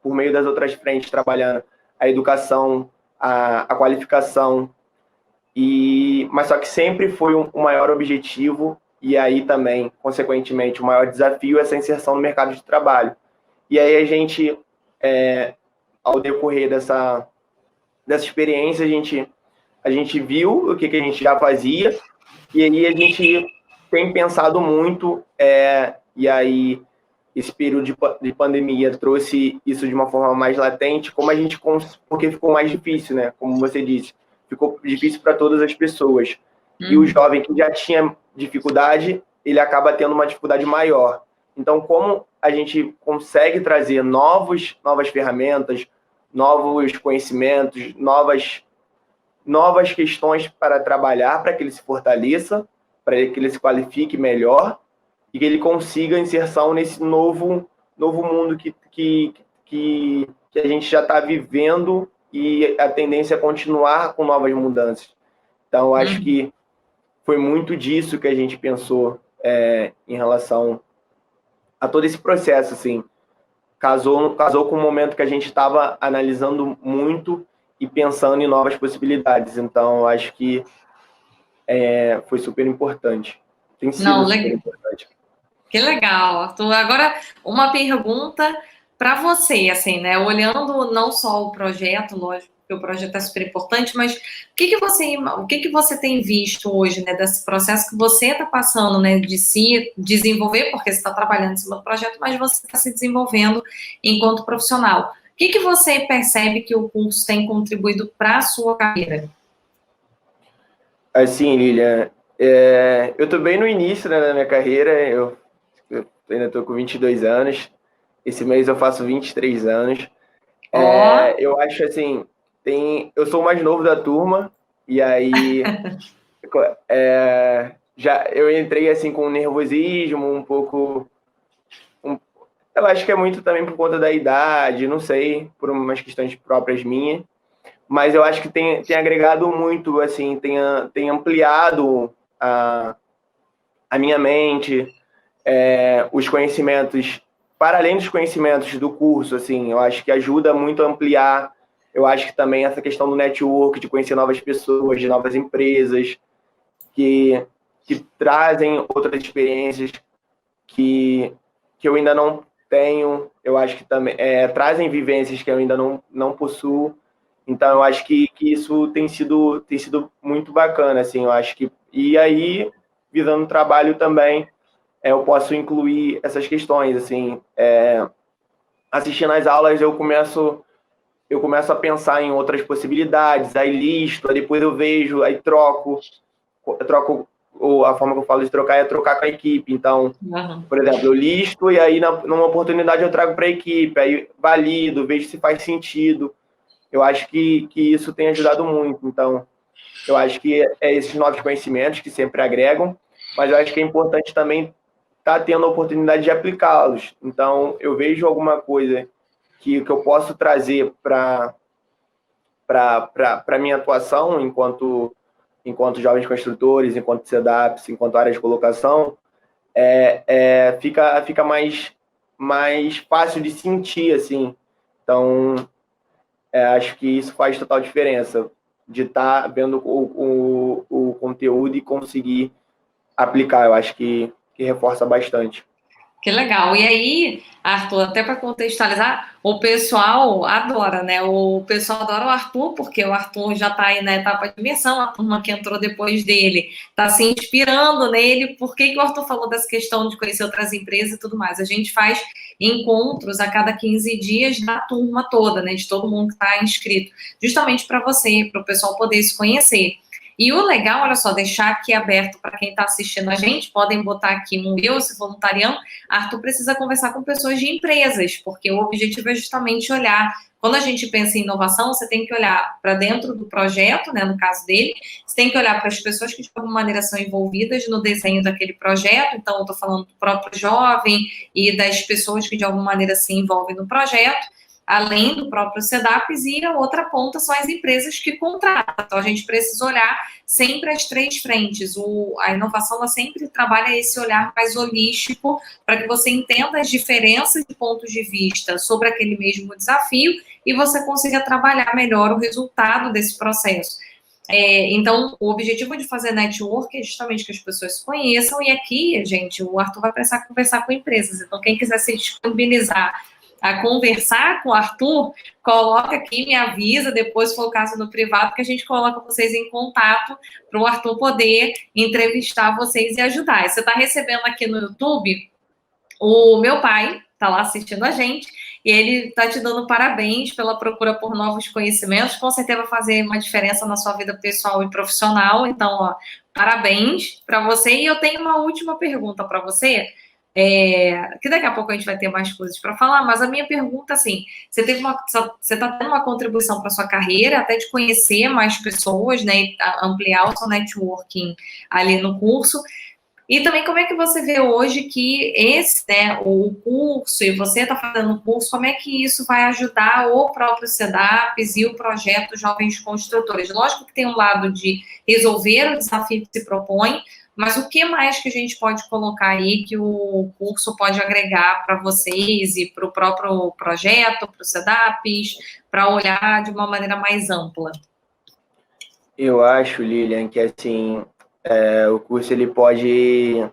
por meio das outras frentes, trabalhando a educação, a qualificação, mas só que sempre foi o maior objetivo, e aí também, consequentemente, o maior desafio, essa inserção no mercado de trabalho. E aí a gente, ao decorrer dessa experiência, a gente viu o que a gente já fazia, e aí a gente tem pensado muito, e aí esse período de pandemia trouxe isso de uma forma mais latente, porque ficou mais difícil, né? Como você disse, ficou difícil para todas as pessoas. E o jovem que já tinha dificuldade, ele acaba tendo uma dificuldade maior. Então, como a gente consegue trazer novas ferramentas, novos conhecimentos, novas questões para trabalhar, para que ele se fortaleça, para que ele se qualifique melhor e que ele consiga inserção nesse novo mundo que a gente já está vivendo, e a tendência é continuar com novas mudanças. Então, acho que foi muito disso que a gente pensou em relação a todo esse processo, assim. Casou com o momento que a gente estava analisando muito e pensando em novas possibilidades. Então, acho que foi super importante. Tem sido super importante. Que legal, Arthur. Agora, uma pergunta para você, assim, né? Olhando não só o projeto, lógico que o projeto é super importante, mas o que você tem visto hoje, né, desse processo que você está passando, né, de se desenvolver, porque você está trabalhando em cima do projeto, mas você está se desenvolvendo enquanto profissional. O que você percebe que o curso tem contribuído para a sua carreira? Assim, Lilian, eu estou bem no início, né, da minha carreira, eu ainda estou com 22 anos, esse mês eu faço 23 anos. Ó, Eu acho assim, eu sou o mais novo da turma, e aí já eu entrei assim com um nervosismo, um pouco. Eu acho que é muito também por conta da idade, não sei, por umas questões próprias minhas, mas eu acho que tem agregado muito, assim, tem ampliado a minha mente, os conhecimentos, para além dos conhecimentos do curso, assim, eu acho que ajuda muito a ampliar. Eu acho que também essa questão do network, de conhecer novas pessoas, de novas empresas, que, que trazem outras experiências que eu ainda não tenho, eu acho que também trazem vivências que eu ainda não possuo. Então, eu acho que isso tem sido muito bacana, assim, eu acho que. E aí, visando o trabalho também, eu posso incluir essas questões, assim, assistindo às aulas eu começo a pensar em outras possibilidades, aí listo, aí depois eu vejo, aí troco, ou a forma que eu falo de trocar é trocar com a equipe. Então, aham. por exemplo, eu listo e aí numa oportunidade eu trago para a equipe, aí valido, vejo se faz sentido. Eu acho que isso tem ajudado muito. Então, eu acho que esses novos conhecimentos que sempre agregam, mas eu acho que é importante também estar tendo a oportunidade de aplicá-los. Então, eu vejo alguma coisa que eu posso trazer para a minha atuação enquanto jovens construtores, enquanto CEDAPs, enquanto área de colocação, fica mais fácil de sentir, assim. Então, acho que isso faz total diferença, de estar vendo o conteúdo e conseguir aplicar. Eu acho que reforça bastante. Que legal. E aí, Arthur, até para contextualizar, o pessoal adora, né? O pessoal adora o Arthur, porque o Arthur já está aí na etapa de imersão, a turma que entrou depois dele está se inspirando nele. Por que que o Arthur falou dessa questão de conhecer outras empresas e tudo mais? A gente faz encontros a cada 15 dias da turma toda, né? De todo mundo que está inscrito, justamente para você, para o pessoal poder se conhecer. E o legal, olha só, deixar aqui aberto para quem está assistindo a gente, podem botar aqui um eu, se voluntariando. Arthur precisa conversar com pessoas de empresas, porque o objetivo é justamente olhar. Quando a gente pensa em inovação, você tem que olhar para dentro do projeto, né, no caso dele, você tem que olhar para as pessoas que de alguma maneira são envolvidas no desenho daquele projeto, então eu estou falando do próprio jovem e das pessoas que de alguma maneira se envolvem no projeto, além do próprio SEDAPs, e a outra ponta são as empresas que contratam. Então a gente precisa olhar sempre as três frentes. A inovação ela sempre trabalha esse olhar mais holístico para que você entenda as diferenças de pontos de vista sobre aquele mesmo desafio e você consiga trabalhar melhor o resultado desse processo. Então, o objetivo de fazer network é justamente que as pessoas se conheçam, e aqui, gente, o Arthur vai precisar conversar com empresas. Então, quem quiser se disponibilizar a conversar com o Arthur, coloca aqui, me avisa, depois, se for o caso no privado, que a gente coloca vocês em contato para o Arthur poder entrevistar vocês e ajudar. E você está recebendo aqui no YouTube, o meu pai está lá assistindo a gente, e ele está te dando parabéns pela procura por novos conhecimentos, com certeza vai fazer uma diferença na sua vida pessoal e profissional, então, ó, parabéns para você. E eu tenho uma última pergunta para você, que daqui a pouco a gente vai ter mais coisas para falar, mas a minha pergunta, assim, você está tendo uma contribuição para sua carreira, até de conhecer mais pessoas, né, e ampliar o seu networking ali no curso, e também como é que você vê hoje que esse, né, o curso, e você está fazendo o curso, como é que isso vai ajudar o próprio SEDAPs e o projeto Jovens Construtores? Lógico que tem um lado de resolver o desafio que se propõe, mas o que mais que a gente pode colocar aí que o curso pode agregar para vocês e para o próprio projeto, para o SEDAPs, para olhar de uma maneira mais ampla? Eu acho, Lilian, que assim, o curso ele pode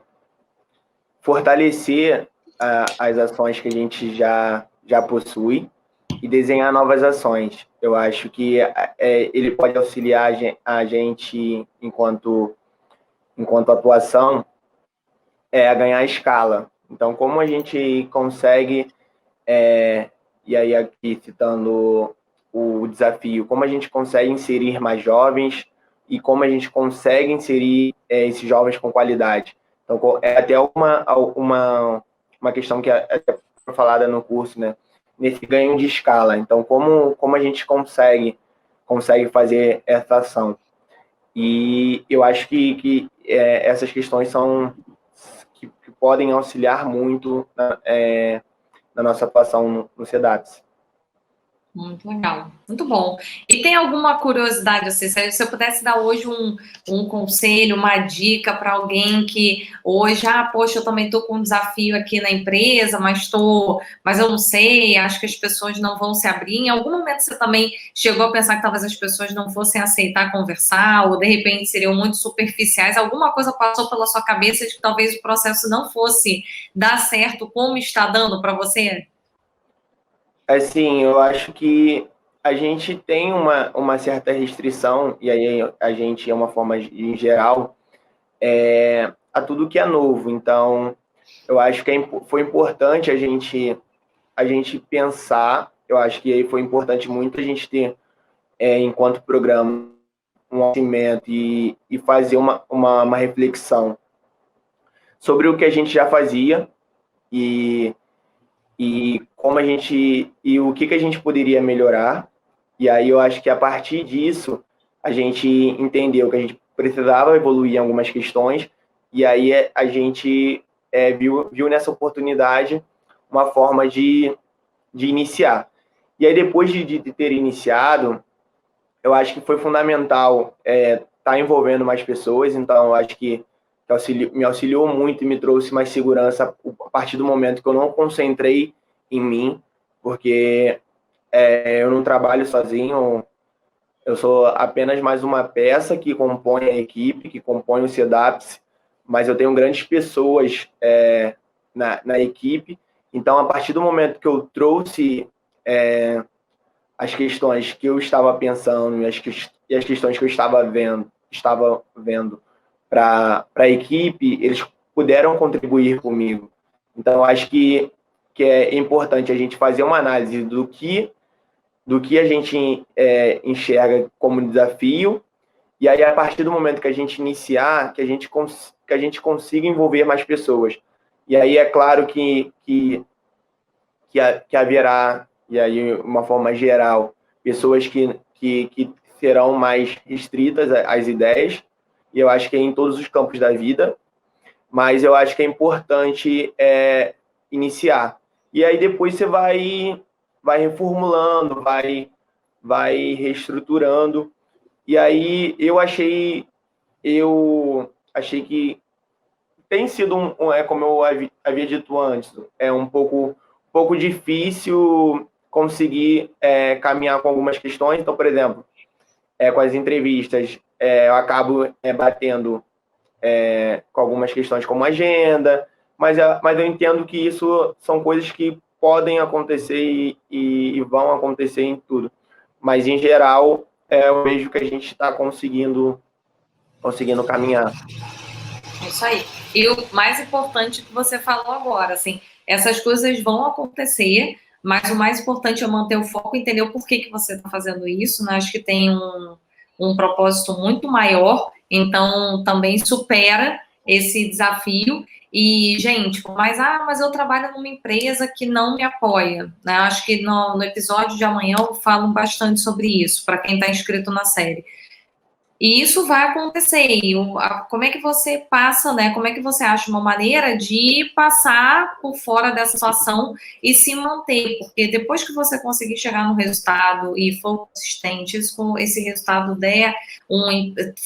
fortalecer as ações que a gente já possui e desenhar novas ações. Eu acho que ele pode auxiliar a gente, enquanto atuação, a ganhar escala. Então, como a gente consegue, e aí aqui citando o desafio, como a gente consegue inserir mais jovens, e como a gente consegue inserir esses jovens com qualidade. Então, é até uma questão que é falada no curso, né? Nesse ganho de escala. Então, como a gente consegue fazer essa ação? E eu acho que essas questões são que podem auxiliar muito na nossa atuação no CEDAPS. Muito legal, muito bom. E tem alguma curiosidade, assim, se eu pudesse dar hoje um conselho, uma dica para alguém que hoje, poxa, eu também estou com um desafio aqui na empresa, mas eu não sei, acho que as pessoas não vão se abrir. Em algum momento você também chegou a pensar que talvez as pessoas não fossem aceitar conversar, ou de repente seriam muito superficiais, alguma coisa passou pela sua cabeça de que talvez o processo não fosse dar certo como está dando para você? Assim, eu acho que a gente tem uma certa restrição, e aí a gente é uma forma em geral, a tudo que é novo. Então, eu acho que foi importante a gente pensar, eu acho que aí foi importante muito a gente ter, enquanto programa, um conhecimento e fazer uma reflexão sobre o que a gente já fazia e como a gente e o que a gente poderia melhorar. E aí eu acho que a partir disso a gente entendeu que a gente precisava evoluir em algumas questões, e aí a gente viu nessa oportunidade uma forma de iniciar. E aí depois de ter iniciado, eu acho que foi fundamental estar envolvendo mais pessoas. Então eu acho que me auxiliou muito e me trouxe mais segurança a partir do momento que eu não concentrei em mim, porque eu não trabalho sozinho, eu sou apenas mais uma peça que compõe a equipe, que compõe o CEDAPS, mas eu tenho grandes pessoas na equipe. Então, a partir do momento que eu trouxe as questões que eu estava pensando e as questões que eu estava vendo para a equipe, eles puderam contribuir comigo. Então, acho que é importante a gente fazer uma análise do que a gente enxerga como desafio, e aí, a partir do momento que a gente iniciar, que a gente consiga envolver mais pessoas. E aí, é claro que haverá, e aí, uma forma geral, pessoas que serão mais restritas às ideias, e eu acho que é em todos os campos da vida, mas eu acho que é importante iniciar. E aí depois você vai reformulando, vai reestruturando. E aí eu achei que tem sido como eu havia dito antes, é um pouco difícil conseguir caminhar com algumas questões. Então, por exemplo, com as entrevistas, eu acabo batendo com algumas questões como agenda, mas eu entendo que isso são coisas que podem acontecer e vão acontecer em tudo. Mas, em geral, eu vejo que a gente está conseguindo caminhar. É isso aí. E o mais importante que você falou agora, assim, essas coisas vão acontecer, mas o mais importante é manter o foco e entender o porquê que você está fazendo isso, né? Acho que tem um propósito muito maior, então também supera esse desafio. E, gente, mas eu trabalho numa empresa que não me apoia, né? Acho que no episódio de amanhã eu falo bastante sobre isso, para quem está inscrito na série. E isso vai acontecer. E como é que você passa, né? Como é que você acha uma maneira de passar por fora dessa situação e se manter? Porque depois que você conseguir chegar no resultado e for consistente, esse resultado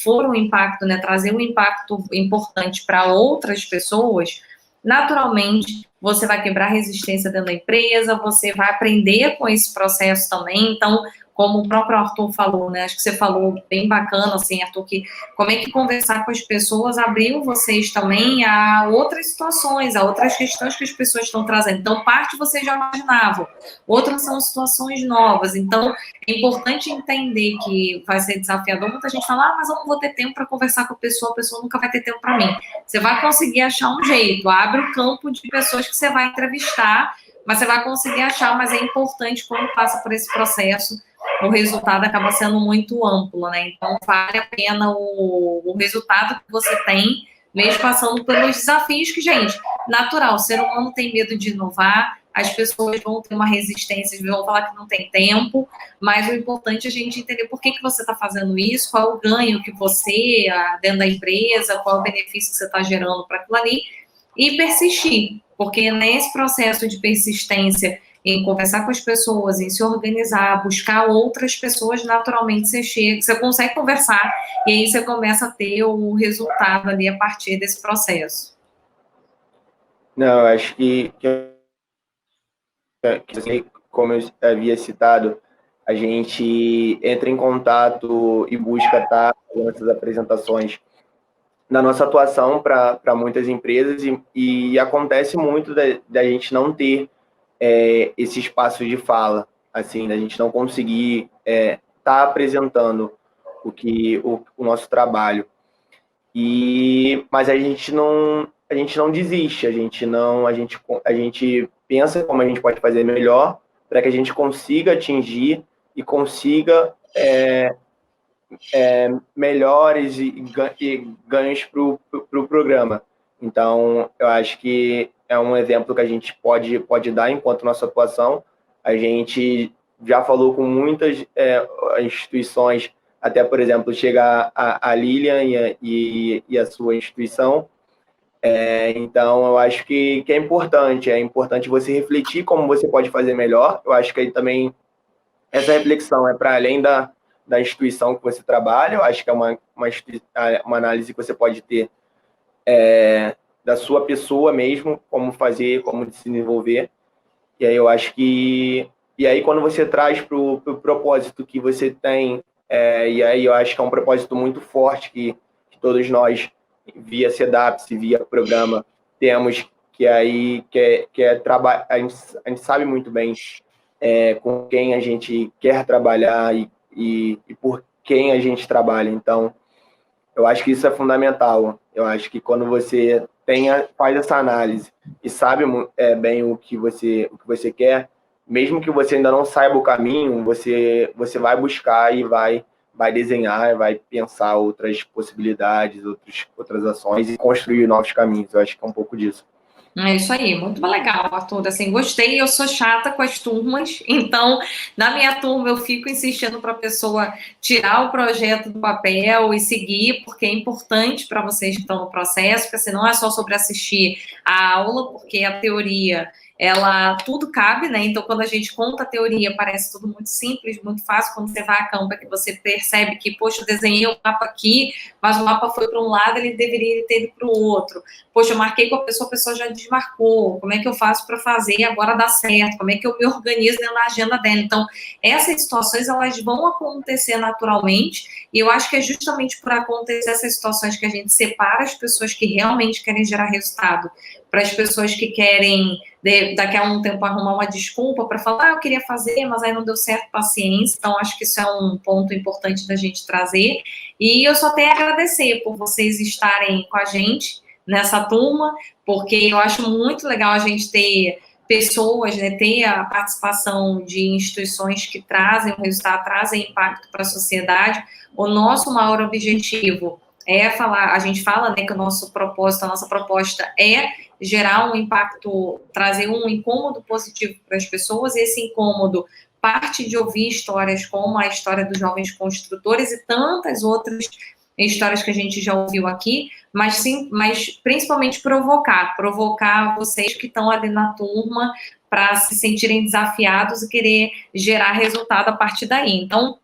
for um impacto, né? Trazer um impacto importante para outras pessoas, naturalmente você vai quebrar resistência dentro da empresa, você vai aprender com esse processo também. Então, como o próprio Arthur falou, né? Acho que você falou bem bacana, assim, Arthur, que como é que conversar com as pessoas abriu vocês também a outras situações, a outras questões que as pessoas estão trazendo. Então, parte vocês já imaginavam, outras são situações novas. Então, é importante entender que vai ser desafiador. Muita gente fala, mas eu não vou ter tempo para conversar com a pessoa nunca vai ter tempo para mim. Você vai conseguir achar um jeito, abre o campo de pessoas que você vai entrevistar, mas você vai conseguir achar, mas é importante quando passa por esse processo o resultado acaba sendo muito amplo, né? Então, vale a pena o resultado que você tem, mesmo passando pelos desafios que, gente, natural, o ser humano tem medo de inovar, as pessoas vão ter uma resistência, vão falar que não tem tempo, mas o importante é a gente entender por que você está fazendo isso, qual é o ganho que você, dentro da empresa, qual é o benefício que você está gerando para aquilo ali, e persistir, porque nesse processo de persistência, em conversar com as pessoas, em se organizar, buscar outras pessoas, naturalmente você chega, você consegue conversar, e aí você começa a ter o resultado ali a partir desse processo. Não, eu acho que como eu havia citado, a gente entra em contato e busca estar fazendo essas apresentações na nossa atuação para muitas empresas e acontece muito da gente não ter esse espaço de fala, assim, da gente não conseguir estar apresentando o nosso trabalho. Mas a gente não desiste, a gente pensa como a gente pode fazer melhor para que a gente consiga atingir e consiga melhores e ganhos para o programa. Então, eu acho que é um exemplo que a gente pode dar enquanto nossa atuação. A gente já falou com muitas instituições, até, por exemplo, chega a Lilian e a sua instituição. Então, eu acho que é importante você refletir como você pode fazer melhor. Eu acho que aí também essa reflexão é para além da instituição que você trabalha. Eu acho que é uma análise que você pode ter da sua pessoa mesmo, como fazer, como se desenvolver. E aí eu acho que... E aí quando você traz para o propósito que você tem, e aí eu acho que é um propósito muito forte que todos nós, via CEDAPS, via programa, temos, que é trabalhar. A gente sabe muito bem com quem a gente quer trabalhar e por quem a gente trabalha. Então, eu acho que isso é fundamental. Eu acho que quando você faz essa análise e sabe bem o que você quer, mesmo que você ainda não saiba o caminho, você vai buscar e vai desenhar, vai pensar outras possibilidades, outras ações e construir novos caminhos. Eu acho que é um pouco disso. É isso aí, muito legal, Arthur. Assim, gostei. Eu sou chata com as turmas, então na minha turma eu fico insistindo para a pessoa tirar o projeto do papel e seguir, porque é importante para vocês que estão no processo, porque assim, não é só sobre assistir a aula, porque a teoria tudo cabe, né? Então, quando a gente conta a teoria, parece tudo muito simples, muito fácil. Quando você vai a campo, é que você percebe que, poxa, eu desenhei o mapa aqui, mas o mapa foi para um lado, ele deveria ter ido para o outro. Poxa, eu marquei com a pessoa já desmarcou. Como é que eu faço para fazer agora dar certo? Como é que eu me organizo dentro da agenda dela? Então, essas situações, elas vão acontecer naturalmente, e eu acho que é justamente por acontecer essas situações que a gente separa as pessoas que realmente querem gerar resultado para as pessoas que querem, daqui a um tempo, arrumar uma desculpa para falar, eu queria fazer, mas aí não deu certo, paciência. Então, acho que isso é um ponto importante da gente trazer. E eu só tenho a agradecer por vocês estarem com a gente nessa turma, porque eu acho muito legal a gente ter pessoas, né, ter a participação de instituições que trazem um resultado, trazem impacto para a sociedade. O nosso maior objetivo é falar, a gente fala, né, que o nosso propósito, a nossa proposta é gerar um impacto, trazer um incômodo positivo para as pessoas, e esse incômodo parte de ouvir histórias como a história dos jovens construtores e tantas outras histórias que a gente já ouviu aqui, mas principalmente provocar vocês que estão ali na turma para se sentirem desafiados e querer gerar resultado a partir daí. Então,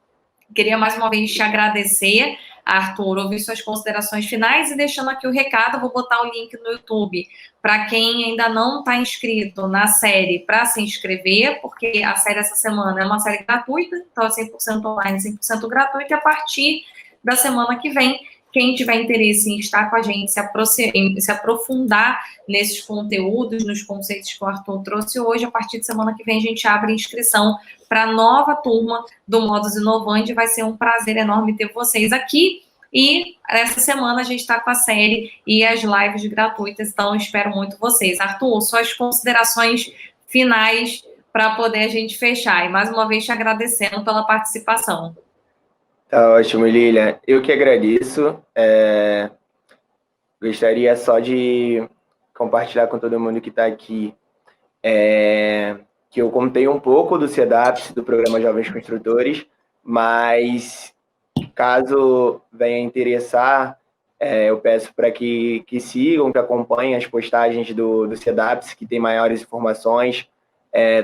queria mais uma vez te agradecer, Arthur, ouvir suas considerações finais e deixando aqui o recado, vou botar o link no YouTube para quem ainda não está inscrito na série para se inscrever, porque a série essa semana é uma série gratuita, então é 100% online, 100% gratuita, e a partir da semana que vem, quem tiver interesse em estar com a gente, se aprofundar nesses conteúdos, nos conceitos que o Arthur trouxe hoje, a partir de semana que vem a gente abre inscrição para a nova turma do Modus Inovandi. Vai ser um prazer enorme ter vocês aqui. E essa semana a gente está com a série e as lives gratuitas, então espero muito vocês. Arthur, suas considerações finais para poder a gente fechar. E mais uma vez te agradecendo pela participação. Tá ótimo, Lilian. Eu que agradeço. Gostaria só de compartilhar com todo mundo que está aqui que eu contei um pouco do CEDAPS, do Programa Jovens Construtores, mas caso venha interessar, eu peço para que sigam, que acompanhem as postagens do CEDAPS, que tem maiores informações.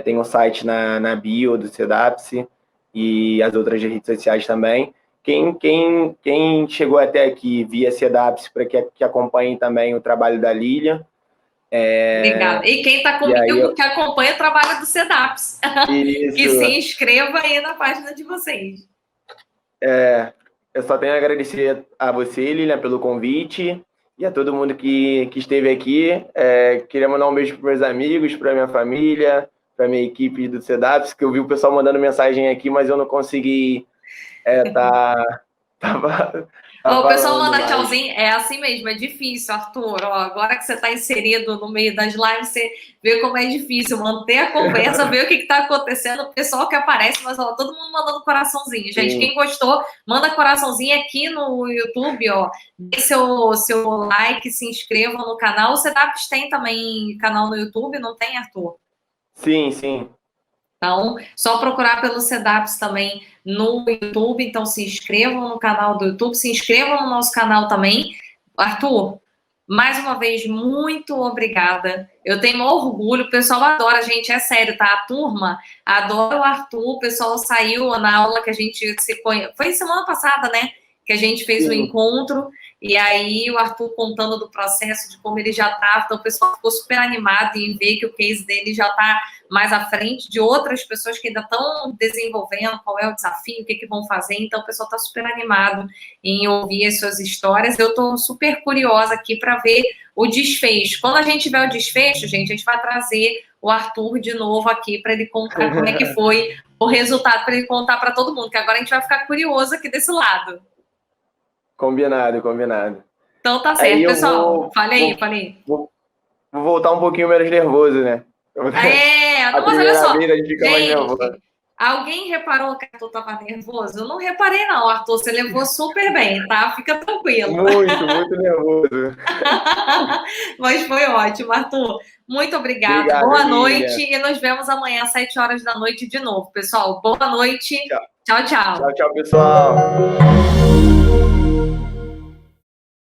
Tem um site na bio do CEDAPS e as outras redes sociais também. Quem chegou até aqui via CEDAPS, para que acompanhe também o trabalho da Lilian. Obrigada. E quem está comigo, que acompanha o trabalho do CEDAPS, que se inscreva aí na página de vocês. Eu só tenho a agradecer a você, Lilian, pelo convite e a todo mundo que esteve aqui. Queria mandar um beijo para meus amigos, para minha família, para minha equipe do CEDAPS, que eu vi o pessoal mandando mensagem aqui, mas eu não consegui O pessoal manda tchauzinho, é assim mesmo, é difícil, Arthur. Agora que você está inserido no meio das lives, você vê como é difícil manter a conversa, ver o que está acontecendo, o pessoal que aparece, mas todo mundo mandando coraçãozinho. Gente, quem gostou, manda coraçãozinho aqui no YouTube, dê seu like, se inscrevam no canal. O CEDAPS tem também canal no YouTube, não tem, Arthur? Sim, sim. Então, só procurar pelo CEDAPS também no YouTube. Então, se inscrevam no canal do YouTube, se inscrevam no nosso canal também. Arthur, mais uma vez, muito obrigada. Eu tenho orgulho, o pessoal adora a gente, é sério, tá? A turma adora o Arthur, o pessoal saiu na aula que a gente se conhece. Foi semana passada, né? Que a gente fez o encontro. E aí o Arthur contando do processo, de como ele já estava, então o pessoal ficou super animado em ver que o case dele já está mais à frente de outras pessoas que ainda estão desenvolvendo, qual é o desafio, o que vão fazer, então o pessoal está super animado em ouvir as suas histórias. Eu estou super curiosa aqui para ver o desfecho. Quando a gente tiver o desfecho, gente, a gente vai trazer o Arthur de novo aqui para ele contar como é que foi o resultado, para ele contar para todo mundo, que agora a gente vai ficar curioso aqui desse lado. Combinado. Então tá certo, pessoal. Falei. Vou voltar um pouquinho menos nervoso, né? Mas olha só, gente, alguém reparou que o Arthur estava nervoso? Eu não reparei não, Arthur, você levou super bem, tá? Fica tranquilo. Muito nervoso. Mas foi ótimo, Arthur. Muito obrigada. Boa noite e nos vemos amanhã às 7 horas da noite de novo, pessoal. Boa noite. Tchau, tchau. Tchau, pessoal.